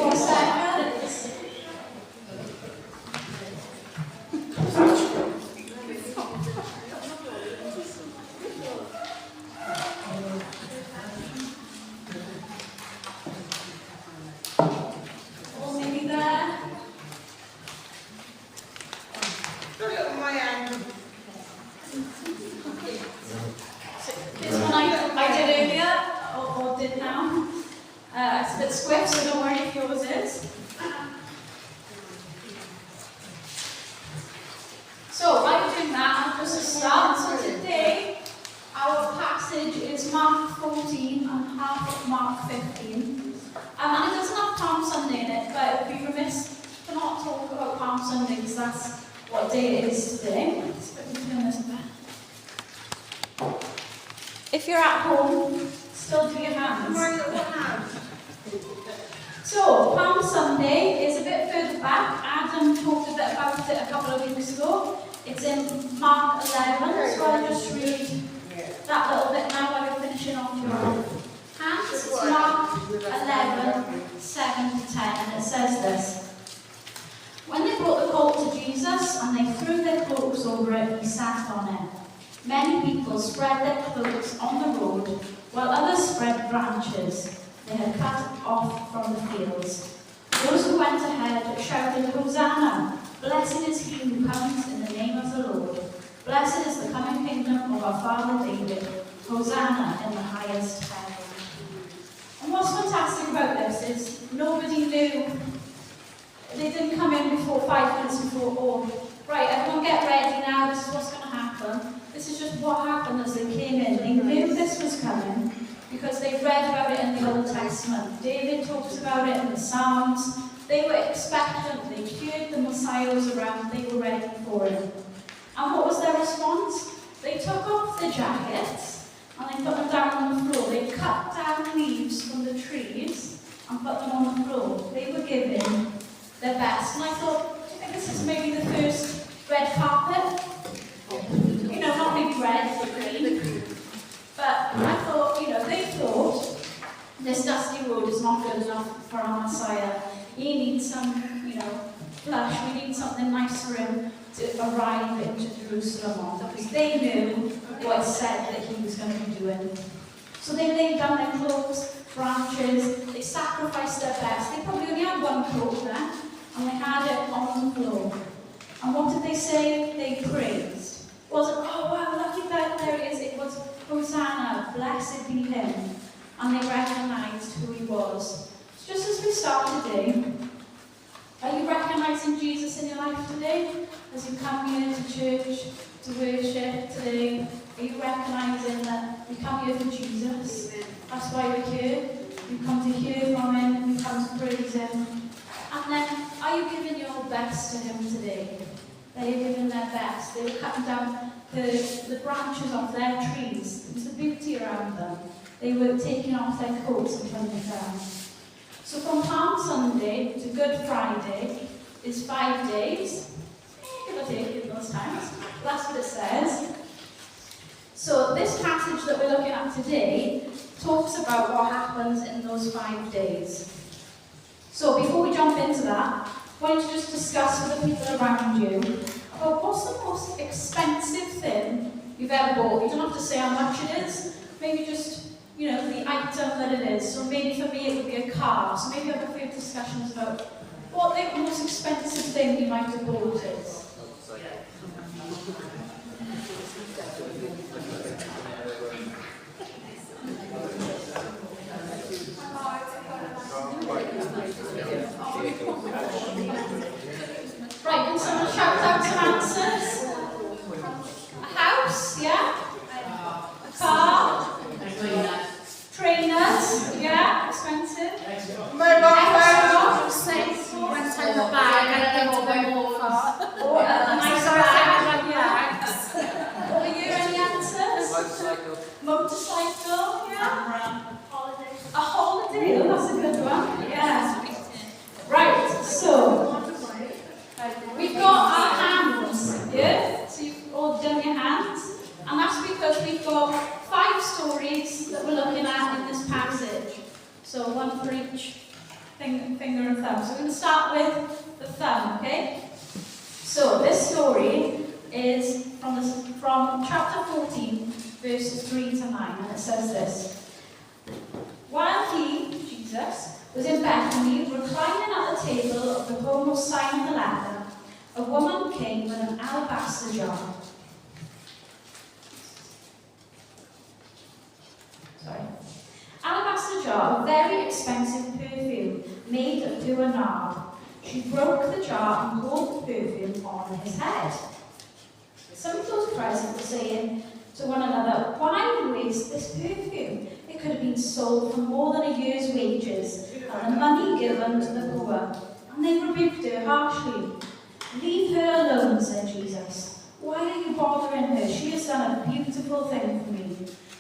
4 seconds. All nearly there. Look at my hand. This one I did earlier, or did now. It's a bit squiff, so don't worry if yours is. So, while you're doing that, just to start, so today, our passage is Mark 14 and half of Mark 15. And it doesn't have Palm Sunday in it, but it would be remiss to not talk about Palm Sunday, because that's what day it is today. Let's put this back. If you're at home, still do your hands. So, Palm Sunday is a bit further back. Adam talked a bit about it a couple of weeks ago. It's in Mark 11, so I'll just read that little bit now while you're finishing off your hands. It's Mark 11, 7 to 10, and it says this. When they brought the colt to Jesus and they threw their cloaks over it, he sat on it. Many people spread their cloaks on the road, while others spread branches they had cut off from the fields. Those who went ahead shouted, "Hosanna! Blessed is he who comes in the name of the Lord. Blessed is the coming kingdom of our father David. Hosanna in the highest heaven." And what's fantastic about this is nobody knew. They didn't come in before 5 minutes before, oh, right, everyone get ready now, this is what's going to happen. This is just what happened as they came in. They knew this was coming because they read about it in the Old Testament. David talks about it in the Psalms. They were expectant. They heard the Messiah was around. They were ready for him. And what was their response? They took off their jackets and they put them down on the floor. They cut down leaves from the trees and put them on the floor. They were giving their best. And I thought, do you think this is maybe the first red carpet? You know, not maybe red, but green. But I thought, they thought this dusty road is not good enough for our Messiah. He needs some, flush. We need something nice for him to arrive into Jerusalem on, because they knew what it said that he was going to be doing. So they laid down their cloaks, branches, they sacrificed their best. They probably only had one cloak then, and they had it on the floor. And what did they say? They praised. It wasn't, oh wow, lucky that there he is. It was, Hosanna, blessed be him. And they recognized who he was. So just as we start today, are you recognizing Jesus in your life today? As you come here to church, to worship today, are you recognizing that we come here for Jesus? That's why we're here. We come to hear from him, we come to praise him. And then, are you giving your best to him today? They are giving their best. They were cutting down the branches off their trees. There was the beauty around them. They were taking off their coats and putting it down. So from Palm Sunday to Good Friday is 5 days. Give or take in those times. That's what it says. So this passage that we're looking at today talks about what happens in those 5 days. So before we jump into that, why don't you just discuss with the people around you about what's the most expensive thing you've ever bought. You don't have to say how much it is. Maybe just, the item that it is. So maybe for me it would be a car. So maybe have a few discussions about what the most expensive thing you might have bought is. Right, can someone shout out some answers? A house, yeah? A car? Trainers, yeah, expensive. Mobile phone. One type of bag, I think to the more Or a nice bag, yeah. What were you, any answers? thumb. So we're going to start with the thumb, okay? So this story is from chapter 14, verses 3 to 9, and it says this. While he, Jesus, was in Bethany, reclining at the table of the home of Simon the leper, a woman came with an alabaster jar. Alabaster jar of very expensive perfume made of pure nard. She broke the jar and poured the perfume on his head. Some of those present were saying to one another, "Why waste this perfume? It could have been sold for more than a year's wages and the money given to the poor." And they rebuked her harshly. "Leave her alone," said Jesus. "Why are you bothering her? She has done a beautiful thing for me.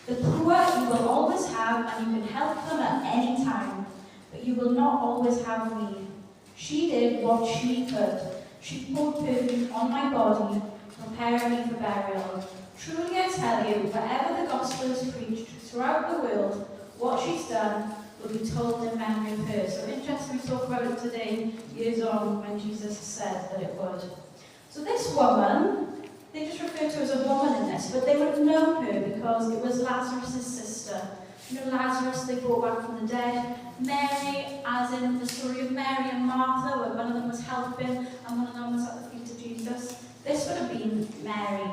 The poor you will always have, and you can help them at any time, but you will not always have me. She did what she could. She poured perfume on my body, preparing me for burial. Truly I tell you, wherever the gospel is preached throughout the world, what she's done will be told in memory of her." So interesting we talk about it today, years on, when Jesus said that it would. So this woman, they just refer to her as a woman in this, but they would know her because it was Lazarus' sister. You know Lazarus, they brought back from the dead. Mary, as in the story of Mary and Martha, where one of them was helping and one of them was at the feet of Jesus. This would have been Mary.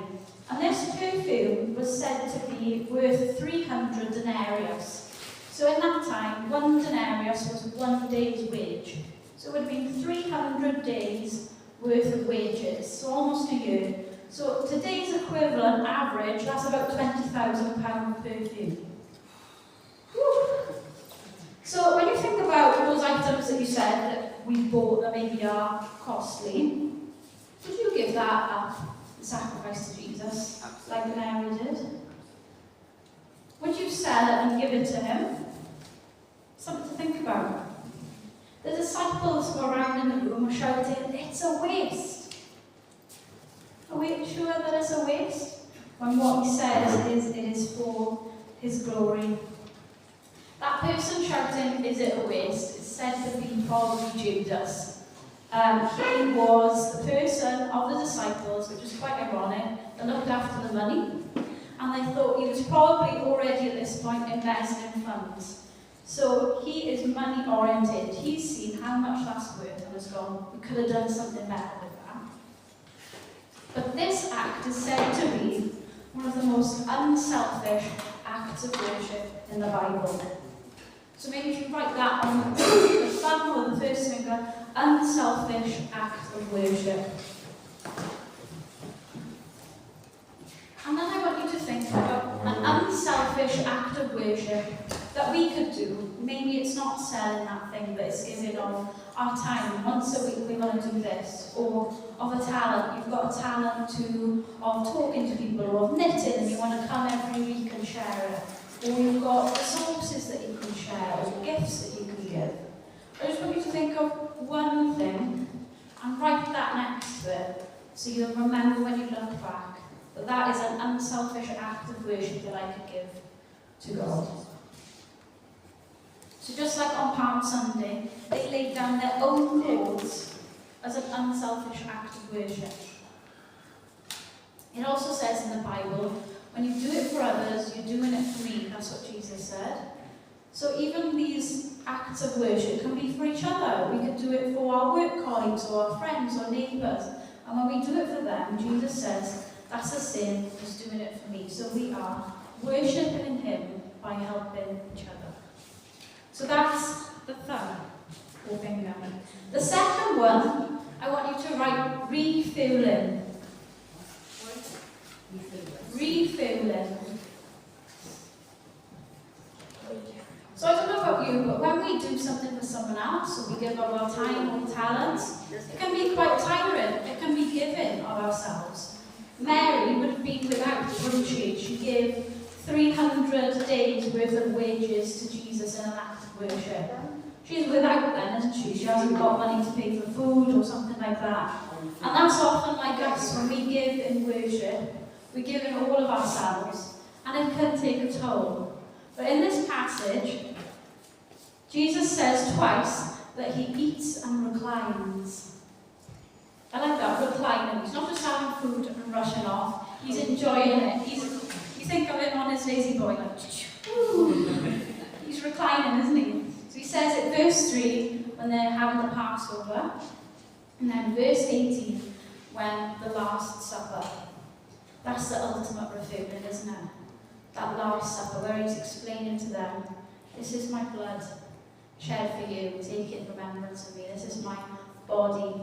And this perfume was said to be worth 300 denarius. So in that time, 1 denarius was 1 day's wage. So it would have been 300 days worth of wages, so almost a year. So today's equivalent average, that's about £20,000 perfume. Whew. So when you think about those items that you said that we bought that maybe are costly, would you give that up and sacrifice to Jesus, like Mary did? Would you sell it and give it to him? Something to think about. The disciples who were around in the room were shouting, "It's a waste." Are we sure that it's a waste? When what he says is it is for his glory. That person shouting, "Is it a waste?" is said to be probably Judas. He was the person of the disciples, which is quite ironic, that looked after the money, and they thought he was probably already at this point investing in funds. So he is money oriented. He's seen how much that's worth and has gone, "We could have done something better with that." But this act is said to be one of the most unselfish acts of worship in the Bible. So maybe if you write that on the thumb or the first finger, unselfish act of worship. And then I want you to think about an unselfish act of worship that we could do. Maybe it's not selling that thing, but it's giving of our time. Once a week we're going to do this. Or of a talent. You've got a talent of talking to people, or of knitting, and you want to come every week and share it. Or you've got resources that you can share, or gifts that you can give. I just want you to think of one thing and write that next to it, so you'll remember when you look back that is an unselfish act of worship that I could give to God. So just like on Palm Sunday, they laid down their own clothes as an unselfish act of worship. It also says in the Bible, when you do it for others, you're doing it for me. That's what Jesus said. So even these acts of worship can be for each other. We could do it for our work colleagues or our friends or neighbours. And when we do it for them, Jesus says, that's a sin, just doing it for me. So we are worshipping him by helping each other. So that's the thumb, or finger. The second one, I want you to write refueling. Refueling. So I don't know about you, but when we do something for someone else, or we give of our time or talents, it can be quite tiring. It can be giving of ourselves. Mary would have been without, wouldn't she? She gave 300 days worth of wages to Jesus in an act of worship. She's without then, isn't she? She hasn't got money to pay for food or something like that. And that's often like us, when we give in worship, we give in all of ourselves, and it can take a toll. But in this passage, Jesus says twice that he eats and reclines. I like that, reclining. He's not just having food and rushing off. He's enjoying it. You think of him on his lazy boy, like, he's reclining, isn't he? So he says at verse 3, when they're having the Passover, and then verse 18, when the Last Supper. That's the ultimate refueling, isn't it? That Last Supper, where he's explaining to them, this is my blood shed for you, take it in remembrance of me. This is my body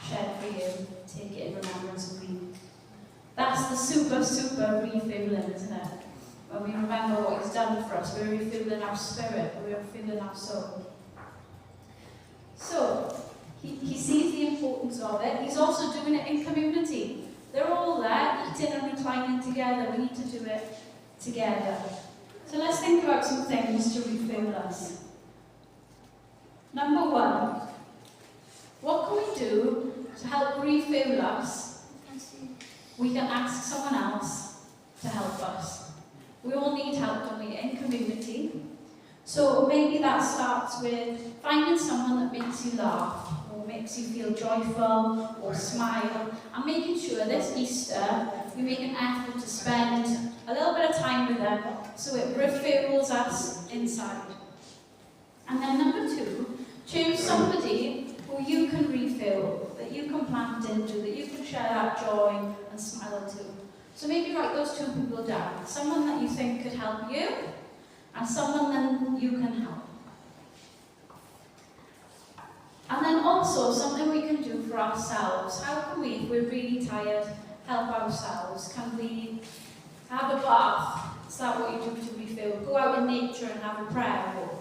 shed for you, take it in remembrance of me. That's the super refueling, isn't it? When we remember what he's done for us, we're refueling our spirit, we're refueling our soul. So, he sees the importance of it. He's also doing it in community. They're all there, eating and reclining together. We need to do it together. So let's think about some things to refuel us. Number 1, what can we do to help refuel us? We can ask someone else to help us. We all need help, don't we, in community. So maybe that starts with finding someone that makes you laugh, or makes you feel joyful, or smile, and making sure this Easter we make an effort to spend a little bit of time with them so it refuels us inside. And then number 2, choose somebody who you can refill, that you can plant into, that you can share that joy and smile to. So maybe write those 2 people down. Someone that you think could help you, and someone that you can help. And then also something we can do for ourselves. How can we, if we're really tired, help ourselves? Can we have a bath? Is that what you do to refill? Go out in nature and have a prayer walk.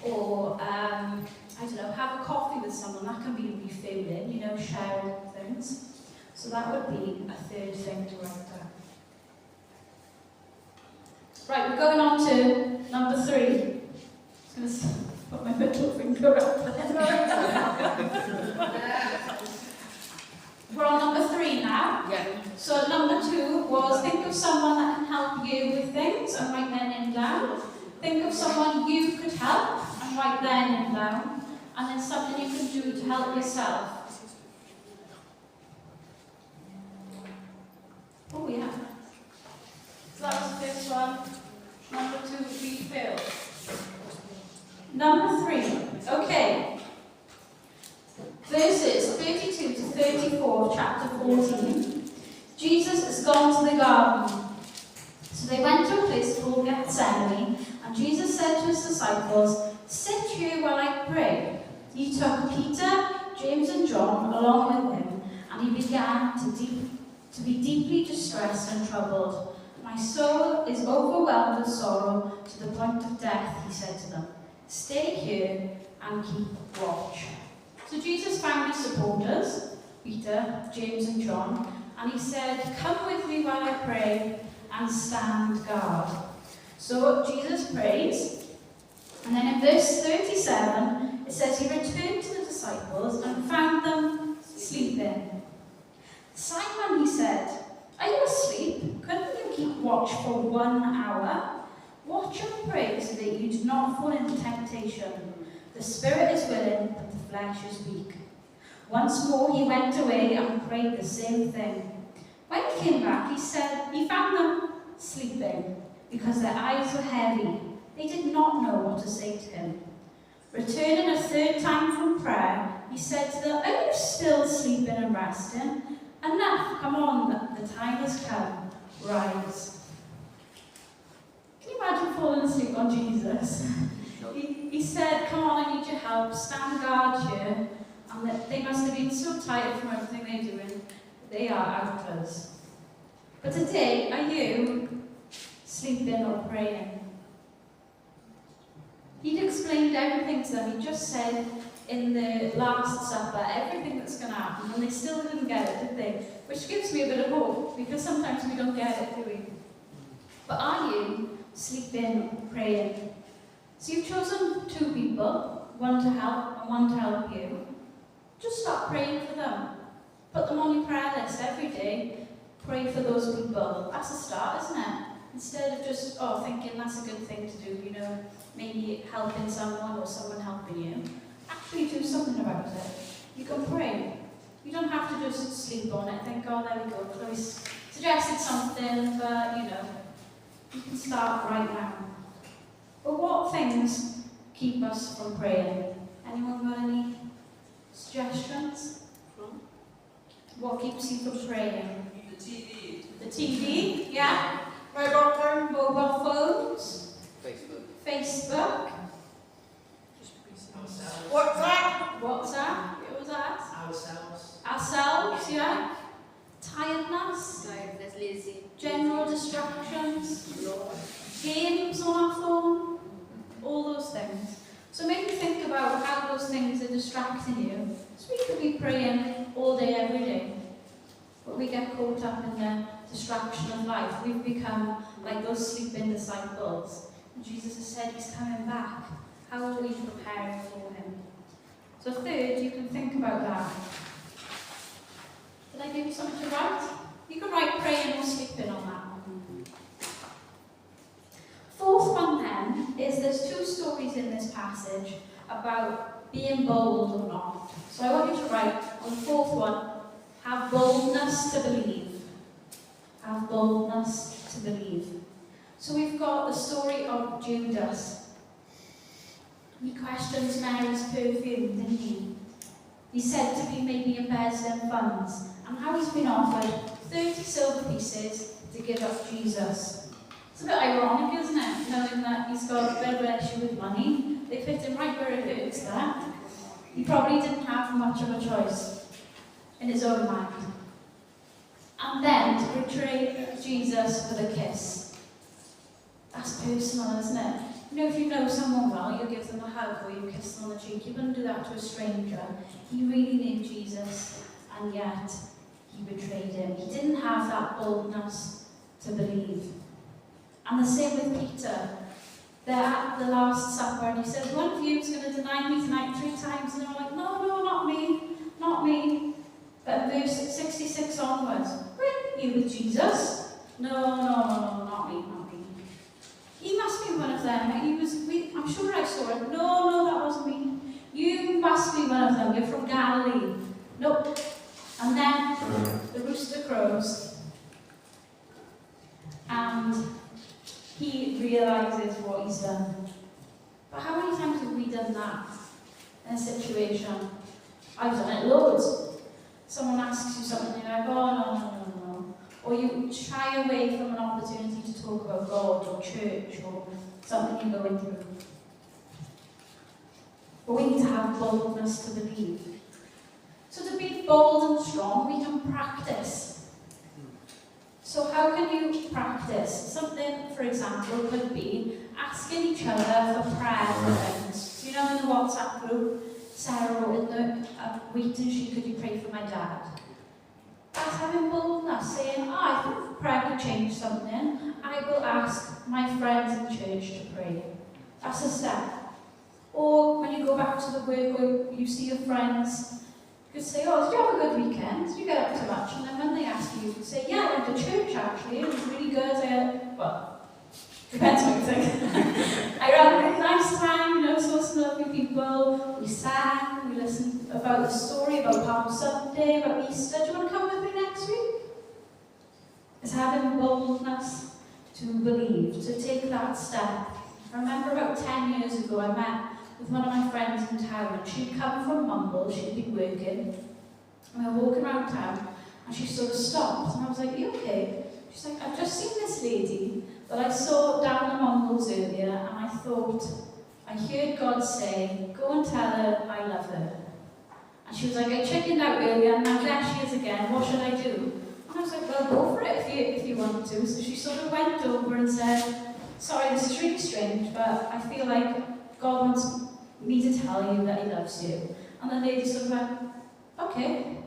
Or, I don't know, have a coffee with someone. That can be refueling, you know, sharing things. So that would be a 3rd thing to write down. Right, we're going on to number 3. I'm just going to put my middle finger up there. We're on number 3 now. Yeah. So number 2 was think of someone that can help you with things and write their name down. Think of someone you could help and write their name down. And then something you can do to help yourself. Oh yeah. So that was the first one. Number 2, refill. Number 3. Okay. Verses 32 to 34, chapter 14. Jesus has gone to the garden. So they went to a place called Gethsemane, and Jesus said to his disciples, "Sit here while I pray." He took Peter, James and John along with him, and he began to be deeply distressed and troubled. "My soul is overwhelmed with sorrow to the point of death," he said to them. "Stay here and keep watch." So Jesus found his supporters, Peter, James and John, and he said, "Come with me while I pray and stand guard." So Jesus prays, and then in verse 37, it says he returned to the disciples and found them sleeping. "Simon," he said, "are you asleep? Couldn't you keep watch for 1 hour? Watch and pray so that you do not fall into temptation. The spirit is willing, but the flesh is weak." Once more he went away and prayed the same thing. When he came back, he found them sleeping, because their eyes were heavy. They did not know what to say to him. Returning a 3rd time from prayer, he said to them, "Are you still sleeping and resting? Enough, come on, the time has come. Rise." Can you imagine falling asleep on Jesus? He said, "Come on, I need your help, stand guard here." And that they must have been so tired from everything they're doing. They are outers. But today, are you sleeping or praying? He'd explained everything to them. He just said in the Last Supper everything that's going to happen, and they still didn't get it, did they? Which gives me a bit of hope, because sometimes we don't get it, do we? But are you sleeping or praying? So you've chosen 2 people, one to help and one to help you. Just start praying for them. Put them on your prayer list every day. Pray for those people. That's a start, isn't it? Instead of just, thinking that's a good thing to do, maybe helping someone or someone helping you. actually do something about it. You can pray. You don't have to just sleep on it, think, oh, there we go, Chloe suggested something, but, you can start right now. But what things keep us from praying? Anyone got any suggestions? What keeps you from praying? The TV. The TV, yeah. Mobile phone. Mobile phones. Facebook. Facebook. WhatsApp. WhatsApp. What was that? Ourselves. Ourselves, yeah. Tiredness. Tiredness, lazy. General distractions. Games on our phone. All those things. So maybe think about how those things are distracting you. So we could be praying all day, every day. But we get caught up in the distraction of life. We've become like those sleeping disciples. And Jesus has said he's coming back. How are we preparing for him? So third, you can think about that. Did I give you something to write? You can write praying or sleeping on that one. Fourth one then is there's two stories in this passage about being bold or not. So I want you to write on the fourth one, have boldness to believe. Have boldness to believe. So we've got the story of Judas. He questions Mary's perfume, didn't he? He's said to be maybe embezzling funds, and how he's been offered 30 silver pieces to give up Jesus. It's a bit ironic, isn't it? Knowing that he's got a bit of an issue with money. They fit him right where it hurts, that. He probably didn't have much of a choice in his own mind. And then to betray Jesus with a kiss. That's personal, isn't it? If you know someone well, you give them a hug or you kiss them on the cheek. You wouldn't do that to a stranger. He really knew Jesus, and yet he betrayed him. He didn't have that boldness to believe. And the same with Peter. They're at the Last Supper, and he says, one of you is going to deny me tonight 3 times. And they're like, no, not me, not me. But in verse 66 onwards, were you with Jesus? No, not me. He must be one of them. I'm sure I saw it. No, that wasn't me. You must be one of them. You're from Galilee. Nope. And then the rooster crows. And he realizes what he's done. But how many times have we done that in a situation? I've done it loads. Someone asks you something and you're like, oh, no. Or you shy away from an opportunity to talk about God or church or something you're going through. But we need to have boldness to believe. So to be bold and strong, we can practice. So how can you practice? Something, for example, could be asking each other for prayer for things. In the WhatsApp group, Sarah wrote in the week, could you pray for my dad? That's having boldness, saying, I think prayer could change something. I will ask my friends in church to pray. That's a step. Or when you go back to the work or you see your friends, you could say, did you have a good weekend? Did you get up to much? And then when they ask you, you could say, yeah, I went to church actually, it was really good. Depends what you think. I had a really nice time, saw some lovely people, we sang, we listened about the story, about Palm Sunday, about Easter. Do you want to come with me next week? It's having boldness to believe, to take that step. I remember about 10 years ago, I met with one of my friends in town, and she'd come from Mumble, she'd been working, and we were walking around town, and she sort of stopped, and I was like, are you okay? She's like, I've just seen this lady that I saw down the Mongols earlier, and I thought, I heard God say, go and tell her I love her. And she was like, I chickened out earlier, and now there she is again, what should I do? And I was like, well, go for it if you want to. So she sort of went over and said, sorry, this is really strange, but I feel like God wants me to tell you that he loves you. And the lady sort of went, okay.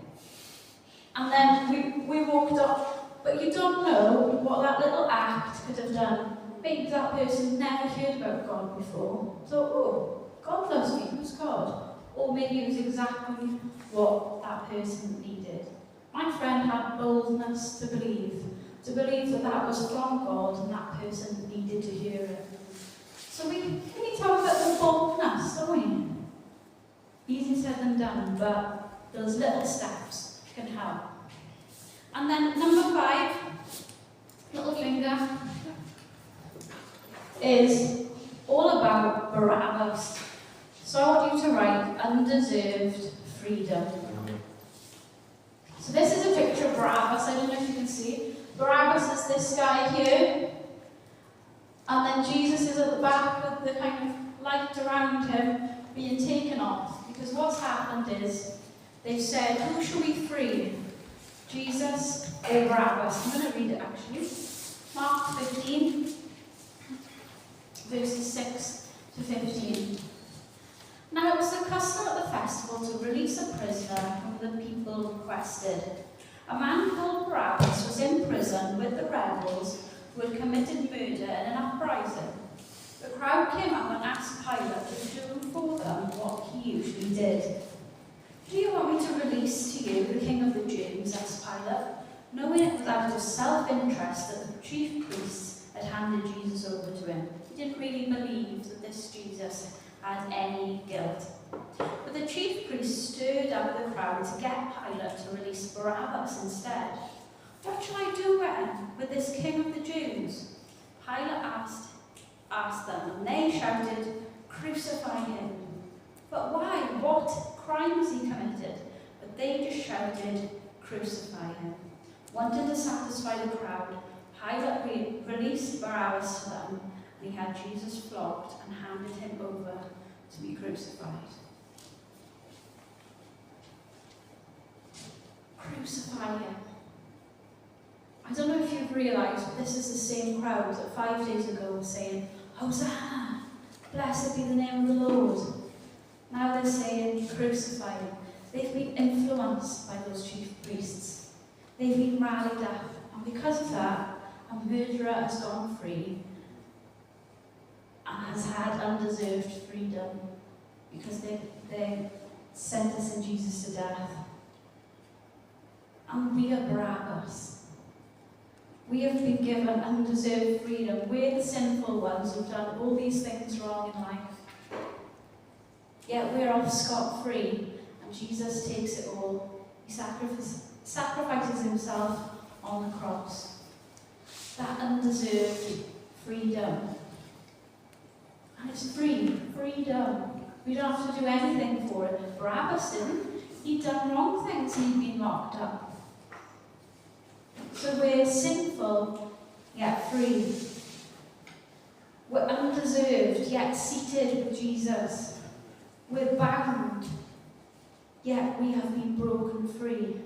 And then we walked off. But you don't know what that little act could have done. Maybe that person never heard about God before. So, God loves me, who's God? Or maybe it was exactly what that person needed. My friend had boldness to believe that that was from God and that person needed to hear it. So we need to have a bit of boldness, don't we? Easy said than done, but those little steps can help. And then number 5, little finger, is all about Barabbas. So I want you to write undeserved freedom. So this is a picture of Barabbas. I don't know if you can see. Barabbas is this guy here. And then Jesus is at the back with the kind of light around him being taken off. Because what's happened is they've said, who shall we free? Jesus or Barabbas? I'm going to read it actually. Mark 15, verses 6 to 15. Now it was the custom at the festival to release a prisoner whom the people requested. A man called Barabbas was in prison with the rebels who had committed murder in an uprising. The crowd came up and asked Pilate to do for them what he usually did. Do you want me to release to you the king of the Jews? Asked Pilate, knowing it was out of self-interest that the chief priests had handed Jesus over to him. He didn't really believe that this Jesus had any guilt. But the chief priests stirred up the crowd to get Pilate to release Barabbas instead. What shall I do then with this king of the Jews? Pilate asked them, and they shouted, crucify him. But why? What crime has he committed? But they just shouted, crucify him. Wanting to satisfy the crowd, Pilate released Barabbas to them, and he had Jesus flogged and handed him over to be crucified. Crucify him. I don't know if you've realised, but this is the same crowd that 5 days ago was saying, Hosanna, blessed be the name of the Lord. Now they're saying, crucify him. They've been influenced by those chief priests. They've been rallied up, and because of that, a murderer has gone free and has had undeserved freedom because they sentencing Jesus to death. And we are Barabbas. We have been given undeserved freedom. We're the sinful ones who've done all these things wrong in life. Yet we're off scot-free, and Jesus takes it all. He sacrifices himself on the cross. That undeserved freedom. And it's free, freedom. We don't have to do anything for it. Barabbas didn't. He'd done wrong things and he'd been locked up. So we're sinful, yet free. We're undeserved, yet seated with Jesus. We're bound, yet we have been broken free.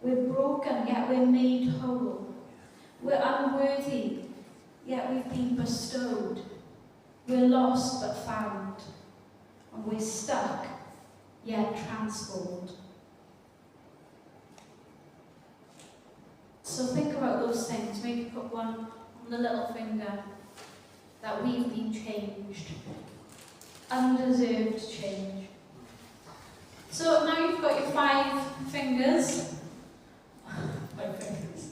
We're broken, yet we're made whole. We're unworthy, yet we've been bestowed. We're lost but found. And we're stuck, yet transformed. So think about those things. Maybe put one on the little finger, that we've been changed. Undeserved change. So now you've got your 5 fingers. 5 fingers.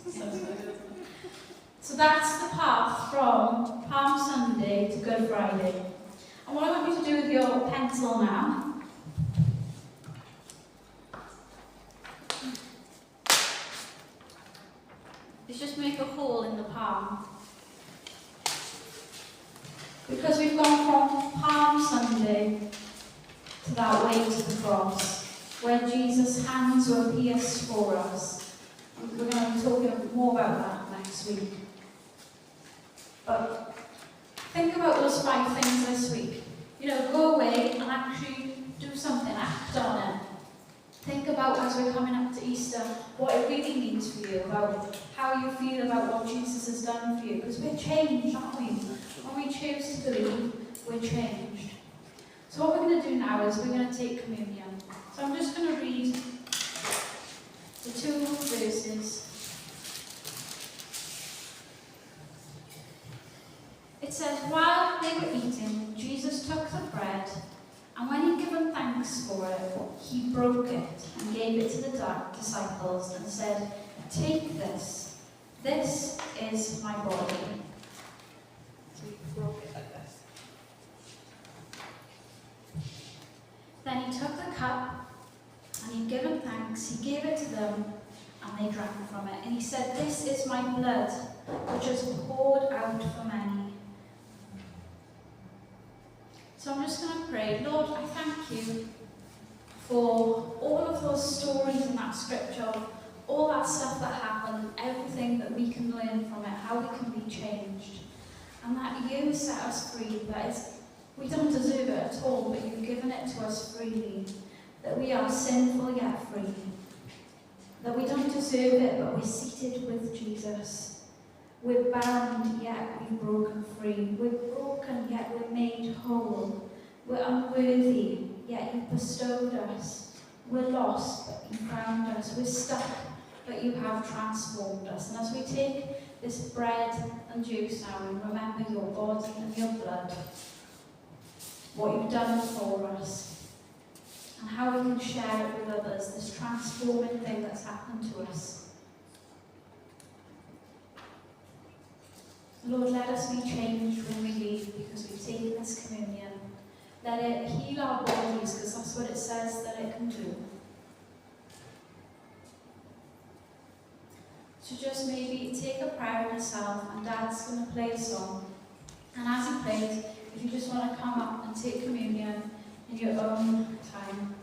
So that's the path from Palm Sunday to Good Friday. And what I want you to do with your pencil now is just make a hole in the palm. Because we've gone from Palm Sunday to that way to the cross, where Jesus' hands were pierced for us. And we're going to be talking more about that next week. But think about those 5 things this week. You know, go away and actually do something, act on it. Think about, as we're coming up to Easter, what it really means for you, about how you feel about what Jesus has done for you. Because we're changed, aren't we? When we choose to believe, we're changed. So what we're going to do now is we're going to take communion. So I'm just going to read the 2 verses. It says, while they were eating, Jesus took the bread, and when he'd given thanks for it, he broke it and gave it to the disciples and said, take this. This is my body. So he broke it like this. Then he took the cup and he given thanks, he gave it to them, and they drank from it. And he said, "This is my blood, which is poured out for many." So I'm just going to pray. Lord, I thank you for all of those stories in that scripture, all that stuff that happened, everything that we can learn from it, how we can be changed. And that you set us free, that we don't deserve it at all, but you've given it to us freely. That we are sinful yet free. That we don't deserve it, but we're seated with Jesus. We're bound, yet we're broken free. We're broken, yet we're made whole. We're unworthy, yet you've bestowed us. We're lost, but you found us. We're stuck, but you have transformed us. And as we take this bread and juice now, we remember your body and your blood, what you've done for us, and how we can share it with others, this transforming thing that's happened to us. Lord, let us be changed when we leave because we've taken this communion. Let it heal our bodies, because that's what it says that it can do. So just maybe take a prayer in yourself, and Dad's going to play a song. And as he plays, if you just want to come up and take communion in your own time.